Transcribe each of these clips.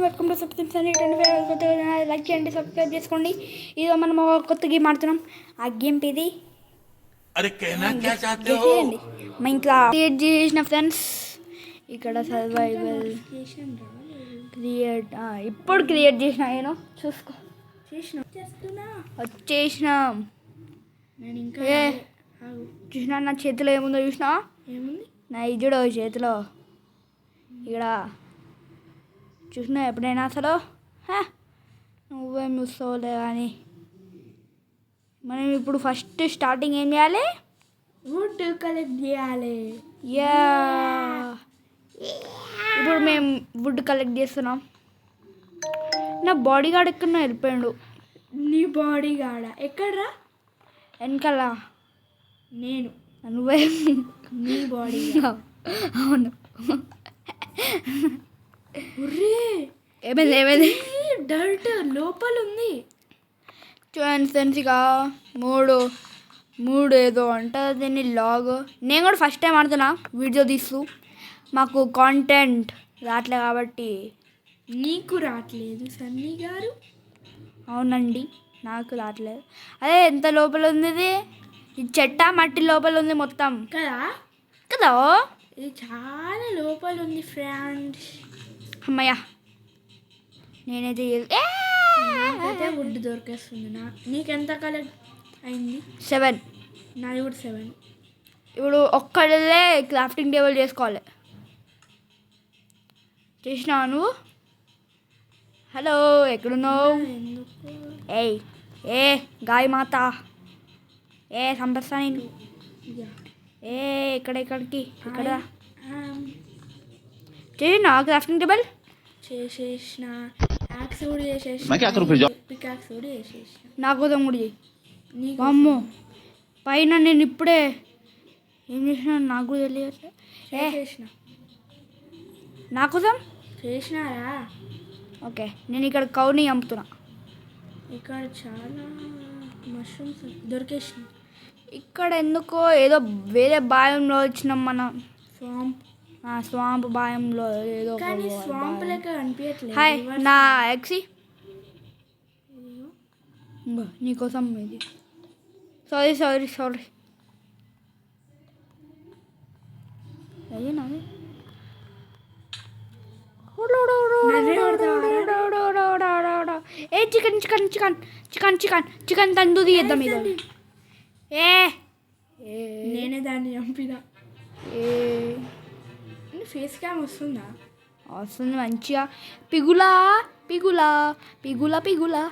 Welcome to subscription అని 25 కొత్తగా like చేయండి, సబ్స్క్రైబ్ చేసుకోండి. ఇదో మనం ఒక కొత్త గేమ్ ఆడుతున్నాం. ఆ గేమ్ పేది మా ఇంట్లో క్రియేట్ చేసిన ఫ్రెండ్స్. ఇక్కడ సర్వైవల్ క్రియేట్ ఇప్పుడు క్రియేట్ చేసిన నేను చూసుకో వచ్చేసినాం. నేను ఇంకా చూసినా నా చేతిలో ఏముందో చూసినా ఏముంది నా ఇజుడు చేతిలో ఇక్కడ చూసినా ఎప్పుడైనా అసలు నువ్వేం చూస్తావులే కానీ మనం ఇప్పుడు ఫస్ట్ స్టార్టింగ్ ఏం చేయాలి? వుడ్ కలెక్ట్ చేయాలి. యా ఇప్పుడు మేము వుడ్ కలెక్ట్ చేస్తున్నాం. నా బాడీ గార్డ్ ఎక్కడ వెళ్ళిపోయాడు. నీ బాడీ గార్డ్ ఎక్కడ్రా? వెనకాల నేను నువ్వే నీ బాడీ అవును. ఏమైంది ఏమైంది డర్ట్ లోపల ఉంది చూడండి ఫ్రెండ్స్. ఇక మూడు ఏదో అంటారు దీన్ని లాగ్. నేను కూడా ఫస్ట్ టైం ఆడుతున్నా వీడియో తీస్తూ. మాకు కాంటెంట్ రావట్లే కాబట్టి. నీకు రావట్లేదు సన్నీ గారు? అవునండి నాకు రావట్లేదు. అదే ఎంత లోపల ఉంది ఇది చెట్ట మట్టి లోపల ఉంది మొత్తం కదా కదా. ఇది చాలా లోపల ఉంది ఫ్రెండ్స్. అమ్మయ్య నేనైతే అయితే వుడ్ దొరికేస్తుంది. నీకెంత కలెక్ట్ అయింది? 7. నాది కూడా 7. ఇప్పుడు ఒక్కళ్ళే క్రాఫ్టింగ్ టేబుల్ చేసుకోవాలి. చేసినావు నువ్వు? హలో ఎక్కడున్నావు? ఏ గాయ మాత సంపస్తా నేను. ఎక్కడికి ఇక్కడ చేసినా క్రాఫ్టింగ్ టేబుల్ చేసేసిన. యాక్స్ కూడా చేసేసిన. పికాక్స్ కూడా చేసేసిన. నా కోసం కూడా చేయి. అమ్మో పైన నేను ఇప్పుడే ఏం చేసిన నాకు కూడా తెలియదు. చేసిన నా కోసం చేసినారా? ఓకే నేను ఇక్కడ కౌని చంపుతున్నా. ఇక్కడ చాలా మష్రూమ్స్ దొరికేసినాయి. ఇక్కడ ఎందుకో ఏదో వేరే బాయంలో వచ్చినాం మనం. స్వాంప్ బాయంలో ఏదో స్వాంప్ లెక్క కనిపించట్లేదు. హాయ్ నా ఎక్సి నీకోసం ఇది. సారీ నాది. ఏ చికెన్ తందూరి చేద్దాం. ఇది నేనే దాన్ని చంపిన. ఫేస్ క్యామ్ వస్తుందా? వస్తుంది మంచిగా. పిగులా పిగులా పిగులా పిగులా.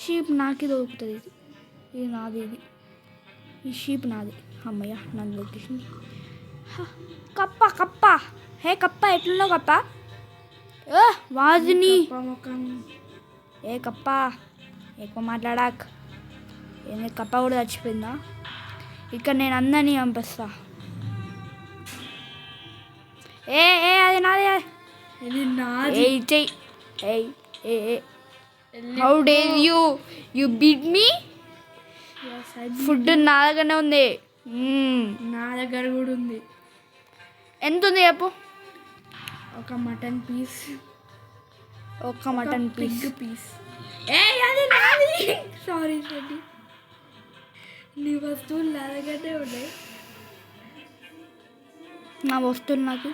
షీప్ నాకే దొరుకుతుంది. ఇది నాది. ఈ షీప్ నాది. అమ్మయ్య నన్ను దొరికేసింది. కప్ప హే కప్ప ఎట్లున్నావు కప్ప? వాజిని ఏ కప్ప ఎక్కువ మాట్లాడాక. ఏమి కప్ప కూడా చచ్చిపోయిందా? ఇక్కడ నేను అందరినీ పంపిస్తా. అది నాదే. ఇది నాది. How dare you beat me? Food నా దగ్గరనే ఉంది. నా దగ్గర కూడా ఉంది. ఎంత ఉంది చెప్పు? ఒక మటన్ పీస్. పీస్ అది నాది. సారీ నీ వస్తువులు నా దగ్గరే ఉన్నాయి. నా వస్తువులు నాకు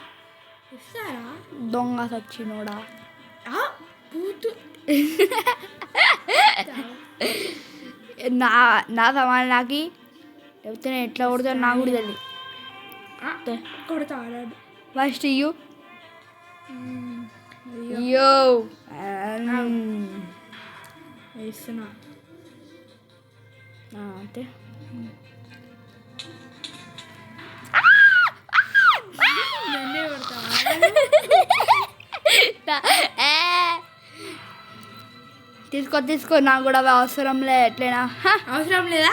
ఇస్తారా? దొంగ సచ్చినోడా. నా సమానం నాకి. లేకపోతే నేను ఎట్లా కొడతాను నాకు కూడా తెలియదు. కొడతా ఫస్ట్ యూ వేస్తున్నా అంతే. తీసుకో నాకు కూడా అవసరంలే. ఎట్లయినా అవసరం లేదా?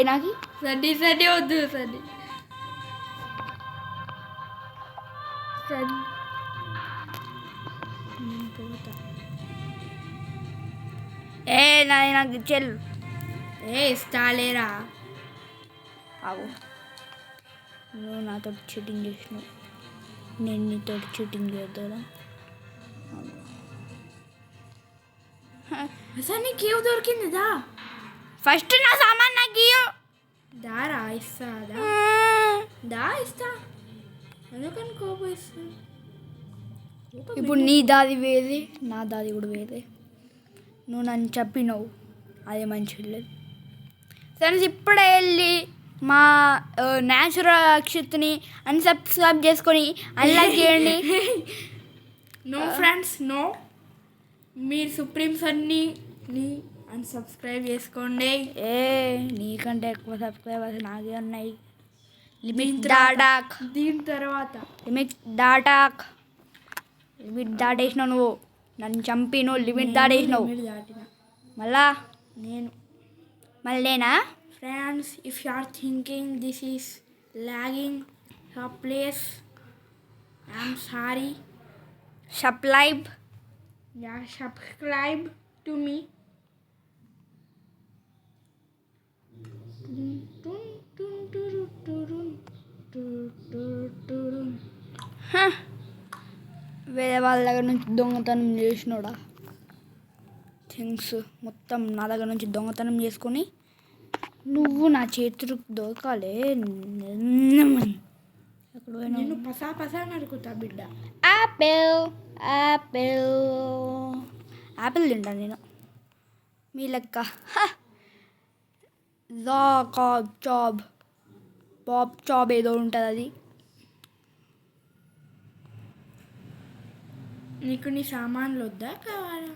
నాకు సడ్డీ వద్దు. నాకు చెల్లు ఇస్తాలేరా? ఆగు నువ్వు నాతో చీటింగ్ చేసినావు. నేను నీతో చీటింగ్ చేద్దాం. అసలు నీకు ఏవి దొరికింది దా ఫస్ట్ నా సామాన్ నాకు ఇయ్యు. దారా ఇస్తా దా ఇస్తా ఎందుకని కోపం ఇస్తా ఇప్పుడు నీ దాది వేరే, నా దాది కూడా వేరే. నువ్వు నన్ను చెప్పినావు, అదే మంచిగా లేదు. ఫ్రెండ్స్ ఇప్పుడే వెళ్ళి మా న్యాచురల్ అక్షిత్ని అన్సబ్స్క్రైబ్ చేసుకొని అన్లాక్ చేయండి. నో ఫ్రెండ్స్ నో, మీరు సుప్రీమ్స్ అన్ని అన్సబ్స్క్రైబ్ చేసుకోండి. నీకంటే ఎక్కువ సబ్స్క్రైబర్స్ నాకే ఉన్నాయి. దీని తర్వాత లిమిట్ దాటేసినావు నువ్వు, నన్ను చంపి నువ్వు లిమిట్ దాటేసినావు. మీరు దాటిన మళ్ళీనా friends, if you are thinking this is lagging your place, I'm sorry. Subscribe To me. వేరే వాళ్ళ దగ్గర నుంచి దొంగతనం చేసినోడా థింగ్స్ మొత్తం నా దగ్గర నుంచి దొంగతనం చేసుకొని నువ్వు నా చేతులకు దొరకాలే. ఎక్కడ నేను పసా నరుకుతా బిడ్డ. యాపిల్ తింటా నేను మీ లెక్క. పాప్ చాబ్ ఏదో ఉంటుంది అది. నీకు నీ సామాన్లు వద్దా కావాలా?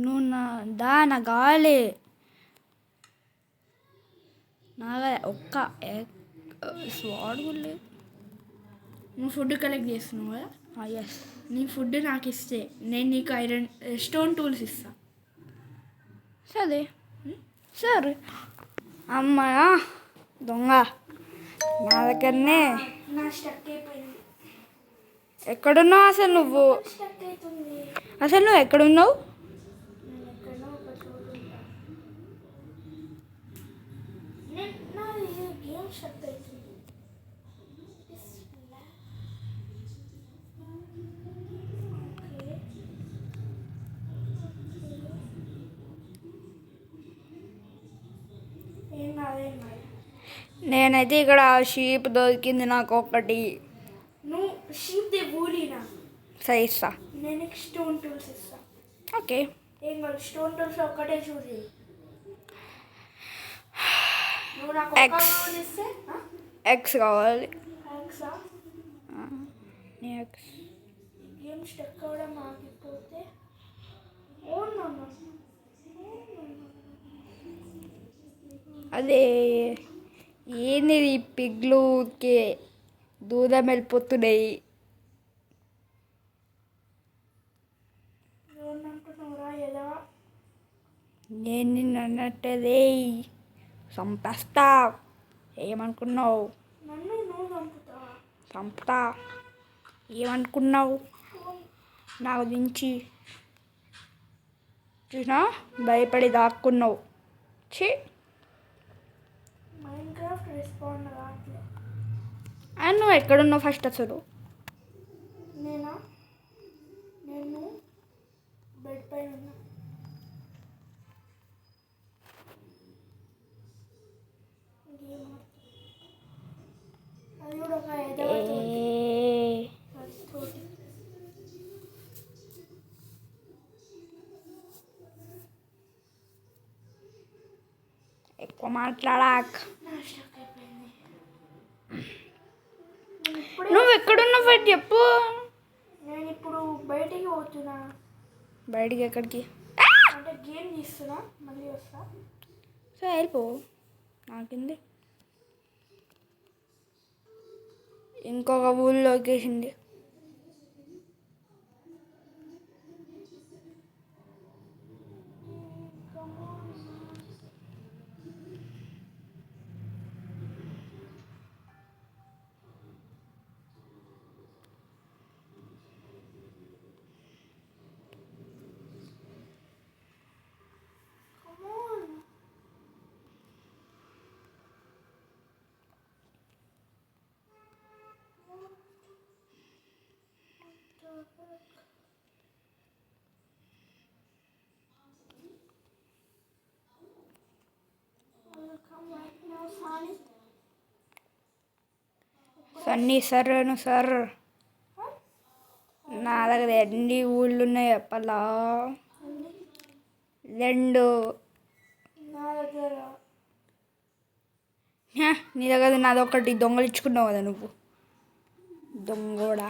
నువ్వు నా కావాలి. నాగా ఒక్క స్వాడ్ కూడా లేదు. నువ్వు ఫుడ్ కలెక్ట్ చేస్తున్నావు కదా, ఎస్. నీ ఫుడ్ నాకు ఇస్తే నేను నీకు స్టోన్ టూల్స్ ఇస్తా. సరే అమ్మా దొంగ నా దగ్గరనే. నా స్టక్ అయిపోయింది. ఎక్కడున్నావు అసలు నువ్వు? స్టక్ అవుతుంది. అసలు నువ్వు ఎక్కడున్నావు? నేను ఎక్కడో ఒక చోటు ఉంటా. నాది గేమ్ స్టక్ అవుతుంది. నేనైతే ఇక్కడ షీప్ దొరికింది నాకు ఒకటి. నువ్వు షీప్ ది ఊరినా సరే ఇస్తా. నేను స్టోన్ టూల్స్ ఇస్తా. ఓకే ఏం కాదు, స్టోన్ టూల్స్ ఒక్కటే చూసి నువ్వు నాకు ఎక్స్ ఇస్తే ఎక్స్ కావాలి. ఎక్సా ఎక్స్ గేమ్ స్టక్ అవ్వడం ఆగిపోతే అదే ఏంది ఈ పిగ్లుకి దూరం వెళ్ళిపోతున్నాయి. నేను నిన్ను అన్నట్టదే చంపేస్తా. ఏమనుకున్నావు? చంపుతా. ఏమనుకున్నావు నా గురించి? చూసినా భయపడి దాక్కున్నావు. ఛీ, అండ్ నువ్వు ఎక్కడున్నావు ఫస్ట్ అసలు? నేను బెడ్ పైన ఉన్నా. అది కూడా ఒక ఎక్కువ మాట్లాడాక్. నువ్వు ఎక్కడున్నావు ఫస్ట్ చెప్పు. నేను ఇప్పుడు బయటికి పోతున్నా. బయటికి ఎక్కడికి? అంటే గేమ్ తీస్తున్నా, మళ్ళీ వస్తా. సరే వెళ్ళిపో, నాకింది. ఇంకొక ఊళ్ళోకి వేసింది. సన్నీ సార్ సార్ నా దగ్గర ఎన్ని ఊళ్ళు ఉన్నాయి చెప్పలా 2. నా దగ్గర నీ దగ్గర నాదొకటి దొంగలించుకున్నావు కదా నువ్వు దొంగోడా.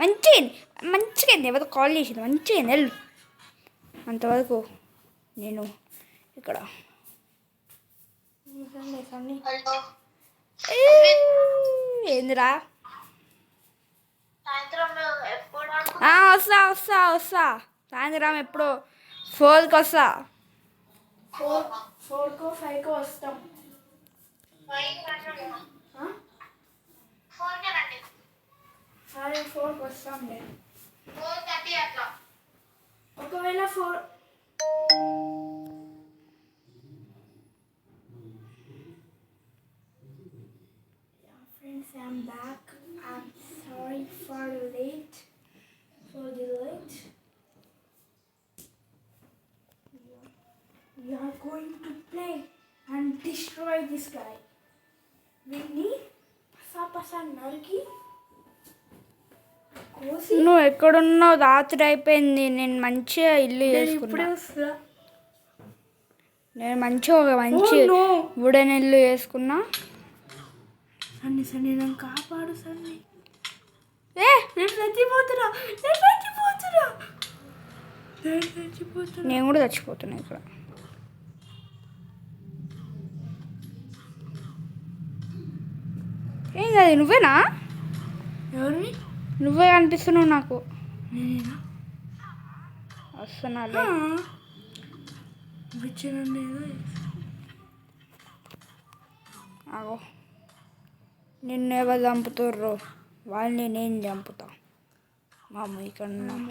మంచిగా ఎవరు కాల్ చేసింది మంచిగా వెళ్ళు. అంతవరకు నేను ఇక్కడ సన్నీ ఏందిరా వస్తా సాయంత్రం ఎప్పుడు 4కి వస్తా. 4కో 5కో వస్తాం. సరే 4కి వస్తాంలే. ఒకవేళ 4 friends, I'm back. I'm sorry for the late. We are going to play and destroy this guy. వీడిని పసా నరికి కోసి. నువ్వు ఎక్కడున్నావు? రాత్రి అయిపోయింది. నేను మంచిగా ఇల్లు చేసుకున్నా. నేను మంచిగా ఒక మంచి వుడెన్ ఇల్లు చేసుకున్నా. సన్నీ నన్ను కాపాడు సన్నీ. నేను చచ్చిపోతున్నా. నేను కూడా చచ్చిపోతున్నా ఇక్కడ. ఏం కాదు నువ్వేనా? ఎవరిని? నువ్వే అనిపిస్తున్నావు నాకు. నేనేనా? వస్తున్నా ఆగో. నిన్ను ఎవరు చంపుతుర్రు? వాళ్ళని నేను చంపుతా. మా అమ్మ ఇక్కడ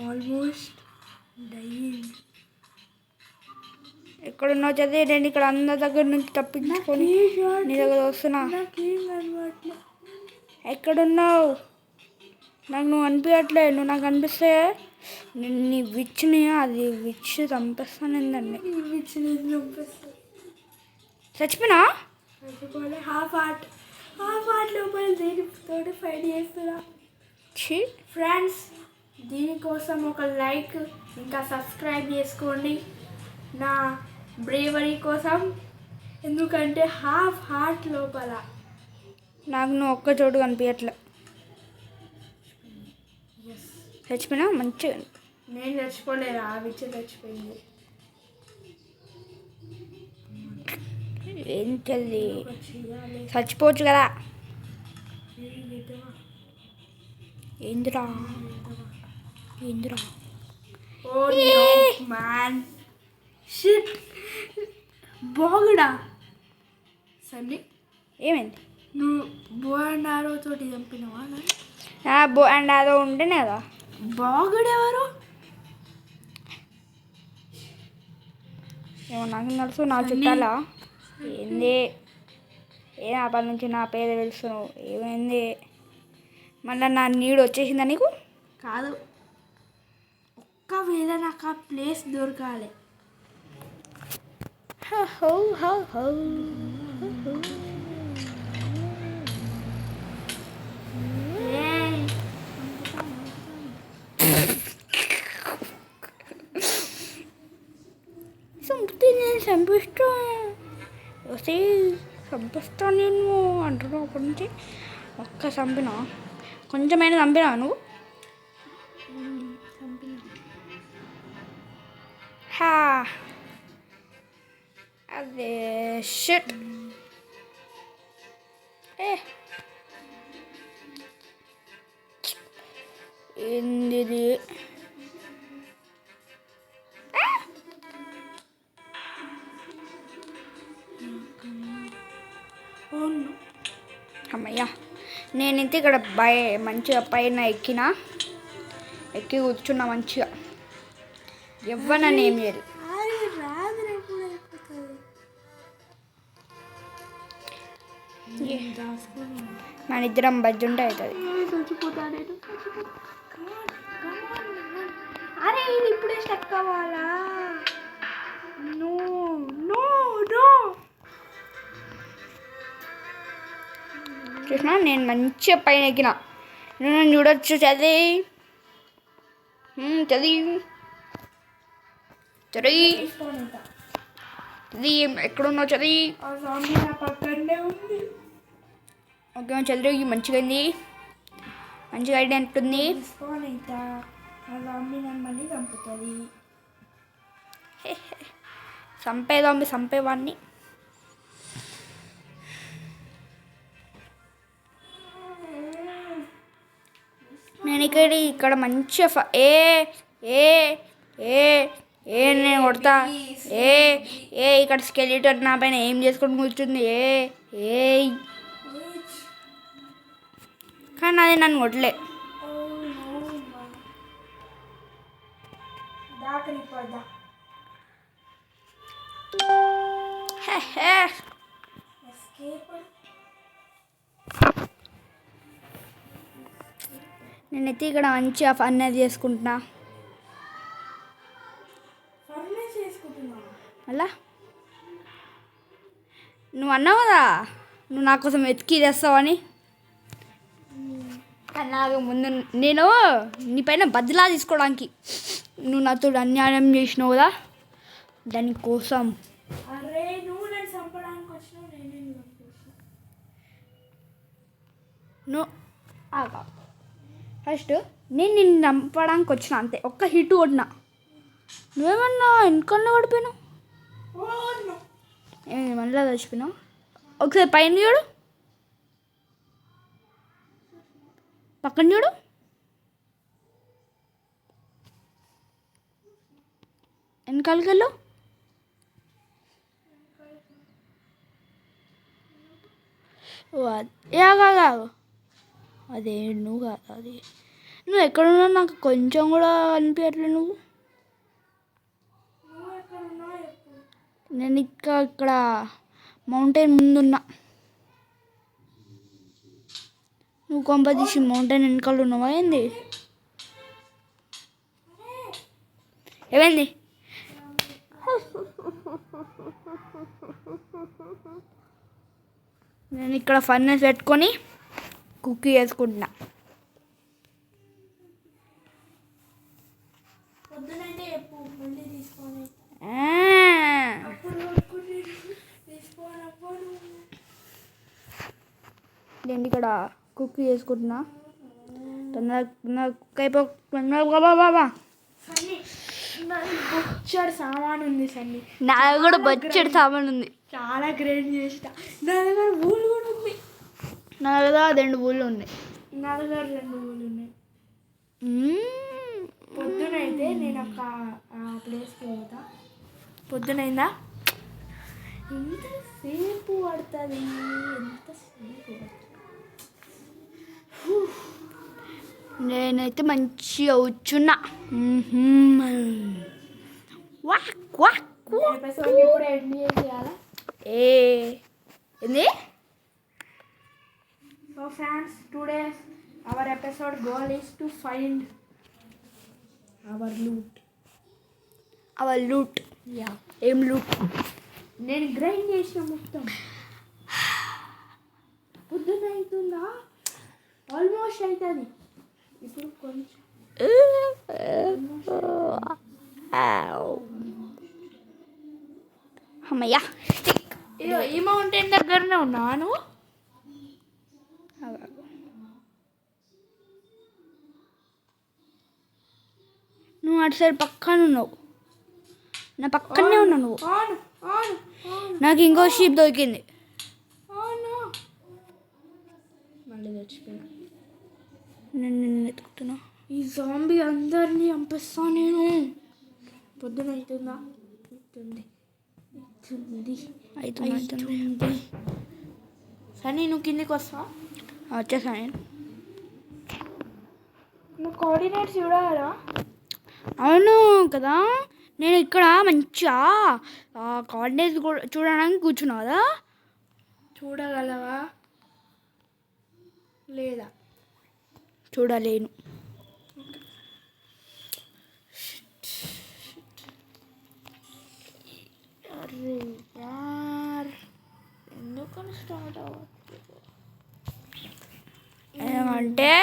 ఆల్మోస్ట్ డైయింగ్. ఎక్కడున్నావు చదివి? నేను ఇక్కడ అందరి దగ్గర నుంచి తప్పించుకొని నీ దగ్గర వస్తున్నా. ఎక్కడున్నావు? నాకు నువ్వు అనిపించట్లే. నువ్వు నాకు అనిపిస్తే నేను నీ విచ్ని అది విచ్ చంపేస్తాను. ఏందండి చచ్చిపోయినా? హాఫ్ ఆర్ట్ లోపల దేనితో ఫైట్ చేస్తున్నా. ఫ్రెండ్స్, దీనికోసం ఒక లైక్ ఇంకా సబ్స్క్రైబ్ చేసుకోండి నా బ్రేవరీ కోసం. ఎందుకంటే హాఫ్ హార్ట్ లోపల నాకు నువ్వు ఒక్క చోటు కనిపించట్లే. చచ్చిపోయినా? మంచిగా. నేను చచ్చిపోలేదు, ఆ విచ్చ చచ్చిపోయింది. ఏం చెల్లి చచ్చిపోవచ్చు కదా. ఏందిరా ఓ మ్యాన్ షిట్. బాగుడా సన్నీ, ఏమైంది? నువ్వు బో అండ్ ఆరో తోటి చంపినవా? బో అండ్ అదో ఉంటేనే కదా. బాగుడెవరు? ఏమో నాకు తెలుసు. నా చుట్టాలా? ఏంది? అప్పటి నుంచి నా పేరు తెలుస్తున్నావు. ఏమైంది? మళ్ళీ నా నీడు వచ్చేసిందా నీకు? కాదు, ఒక్కవేళ నాకు ఆ ప్లేస్ దొరకాలి. చంపిస్తా నేను అంటున్నావు అప్పటి నుంచి. ఒక్క చంపినా? కొంచెమైనా చంపినా నువ్వు? అదే షిట్. ఏంది? అమ్మయ్యా, నేనైతే ఇక్కడ మంచిగా పైన ఎక్కి కూర్చున్నా మంచిగా. ఎవ్వనని ఏం చేయదు. మన ఇద్దరం బజ్జుంటే అవుతుంది. ఇప్పుడే స్టక్ అవ్వాలా? No no no. చూసినా నేను మంచిగా పైన ఎక్కిన. నేను చూడొచ్చు. చదివి చదివి చదివి చదివి ఎక్కడున్నావు? చదివి. ఆ జాంబీ నా పక్కనే ఉంది. ఓకే చదివి మంచిగా అయింది. మంచిగా ఐడియా అంటుంది. డిస్కౌంట్ అవుతా. ఆ జాంబీ నన్ను మళ్ళీ చంపుతుంది. చంపేవాడిని. నేను ఇక్కడ మంచిగా నేను కొడతా. ఇక్కడ స్కెలిటన్ నా పైన ఏం చేసుకొని కూర్చుంది. కానీ అది నన్ను కొట్టలే. నేనైతే ఇక్కడ మంచిగా ఫన్ అది చేసుకుంటున్నా. అలా నువ్వు అన్నావు కదా నువ్వు నా కోసం వెతికి తెస్తావని. కానీ నాకు ముందు నేను నీ పైన బదిలా తీసుకోవడానికి నువ్వు నాతో అన్యాయం చేసినావు కదా దానికోసం. అరే నువ్వు నన్ను చంపడానికి వచ్చినావు, నేనే నువ్వు ఫస్ట్ నేను నిన్ను చంపడానికి వచ్చిన అంతే. ఒక్క హిట్ కొట్టినా. నువ్వేమన్నా వెనుకన్నా పడిపోయినావు. మళ్ళీ చచ్చిపోయినావు. ఒకసారి పైన చూడు, పక్కన చూడు. వెనకాలకి వెళ్ళు. కాదు అదే నువ్వు కాదు. అది నువ్వు ఎక్కడున్నావు నాకు కొంచెం కూడా అనిపించట్లేదు. నేను ఇక్కడ మౌంటైన్ ముందున్నా. నువ్వు కొంపదీసి మౌంటైన్ వెనకాల ఉన్నావా ఏంది? ఏమైంది? నేను ఇక్కడ ఫర్నెస్ పెట్టుకొని కుక్కీ చేసుకుంటున్నా. నేను ఇక్కడ కుక్కీ చేసుకుంటున్నా. తొందరగా కుక్ అయిపో. బాబా బొచ్చడు సామాన్ ఉంది సన్ని. నా కూడా బొచ్చడు సామాన్ ఉంది. చాలా గ్రేట్ చేసిన. నా దగ్గర పూలు కూడా ఉంది. నా దగ్గర 2 పూలు ఉన్నాయి. నా దగ్గర 2 పూలు ఉన్నాయి. పొద్దునైతే నేను ఒక ప్లేస్కి పోతా. పొద్దునైందా ఎంతసేపు పడుతుంది, ఎంతసేపు. నేనైతే మంచిగా కూర్చున్నా. ఇప్పుడు ఎండ్ చేయాలా? ఏంది? So friends, today our episode goal is to find our loot. Yeah. ఏం లూట్? నేను గ్రైండ్ చేసిన మొత్తం. పొద్దున్న అవుతుందా? ఆల్మోస్ట్ అవుతుంది. ఇప్పుడు కొంచెం అమ్మయ్యా. ఈ మౌంటైన్ దగ్గరనే ఉన్నాను. నువ్వు అటు సైడ్ పక్కన ఉన్నావు. నా పక్కనే ఉన్నావు నువ్వు. నాకు ఇంకో షీప్ దొరికింది. మళ్ళీ చచ్చిపోయినా. నేను నిన్ను ఎత్తుకుతున్నా. ఈ జాంబీ అందరినీ చంపేస్తా నేను. పొద్దున అవుతుందా? అవుతుంది. సరే నువ్వు కిందికి వస్తావా? వచ్చేసా నేను. నువ్వు కోఆర్డినేట్స్ చూడాలా? అవును కదా. నేను ఇక్కడ మంచిగా కోఆర్డినేట్స్ చూడడానికి కూర్చున్నా కదా. చూడగలవా లేదా? చూడలేను. అంటే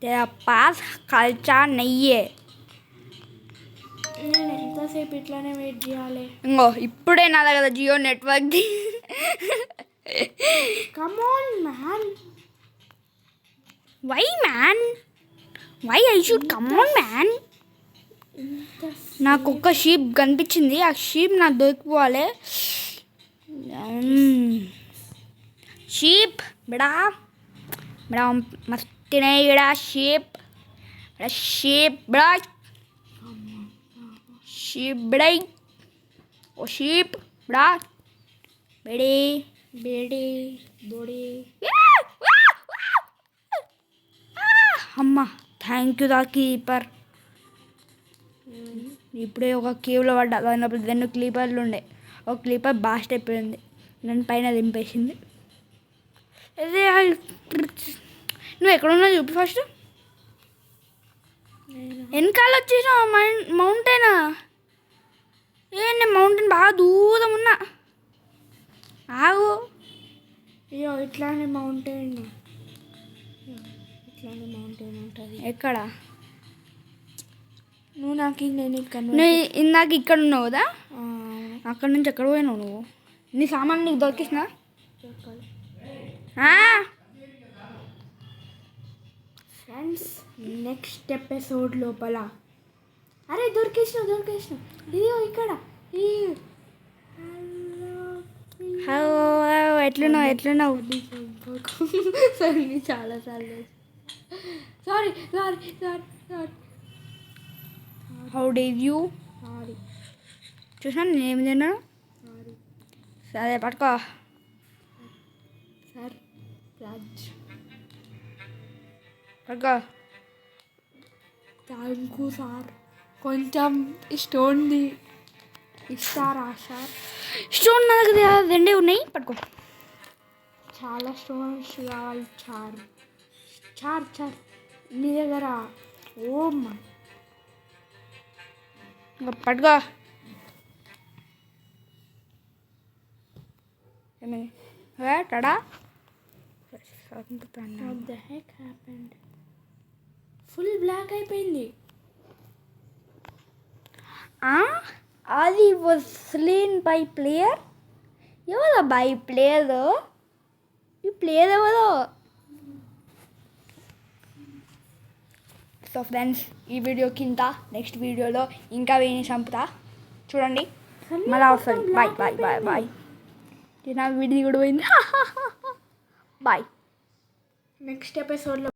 तेरा पास खर्चा नहीं है. నేను ఎంతసేపు ఇట్లానే వెయిట్ చేయాలి? ఇంకో ఇప్పుడే నా దగ్గర జియో నెట్వర్క్ది. Come on man. Why man, why I should come on man. నాకు ఒక్క షీప్ కనిపించింది, ఆ షీప్ నాకు దొరికిపోవాలి. షీప్ బడా बड़ा मस्ती नहीं बड़ा शीप, बड़ा शीप बड़ा शीप बड़ा ओ शीप बड़ा बड़े బేడి బోడి. అమ్మ థ్యాంక్ యూ దా కీపర్. ఇప్పుడే ఒక కేవ్లో పడ్డా, దానిలోపల 2 క్లీపర్లు ఉండే. ఒక క్లీపర్ బాస్ట్ అయిపోయింది, నన్ను పైన దింపేసింది. అదే నువ్వు ఎక్కడున్నా చూపి ఫస్ట్. వెనకాల వచ్చేసిన మౌంటైన్. నేను మౌంటైన్ బాగా దూరం ఉన్నా. ఆగు. అయ్యో ఇట్లానే మౌంటైన్ ఉంటుంది. ఎక్కడ నువ్వు నాకు నేను ఇక్కడ నువ్వు ఇందాక ఇక్కడ ఉన్నావు కదా, అక్కడ నుంచి ఎక్కడ పోయినావు నువ్వు? నీ సామాన్ నీకు దొరికిసిన? ఫ్రెండ్స్ నెక్స్ట్ ఎపిసోడ్ లోపల అరే దొరికేసిన ఇదిగో ఇక్కడ. ఎట్లున్నావు? సారీ చాలా సారీ. How day you? చూసినా నేను ఏమి తిన్నాను? సరే పట్టుకో. సార్ రాజ్ పట్టుకో. Thank you sir. కొంచెం స్టోన్ది ఇస్తారా సార్? స్టోన్ నా దగ్గర 2 ఉన్నాయి, పట్టుకో. చాలా స్టోన్స్ కావాలి చార్ మీ దగ్గర. ఓ మా పట్టుకో. Tada What the heck happened? ఫుల్ బ్లాక్ అయిపోయింది. Ali was slain by player. ఎవరు బై ప్లేయర్? ఈ ప్లేయర్ ఎవరు? సో ఫ్రెండ్స్, ఈ వీడియో కింద నెక్స్ట్ వీడియోలో ఇంకా వేని చంపుతా చూడండి. మళ్ళీ వస్తుంది. బాయ్. నా వీడియో కూడా పోయింది. బాయ్. నెక్స్ట్ ఎపిసోడ్లో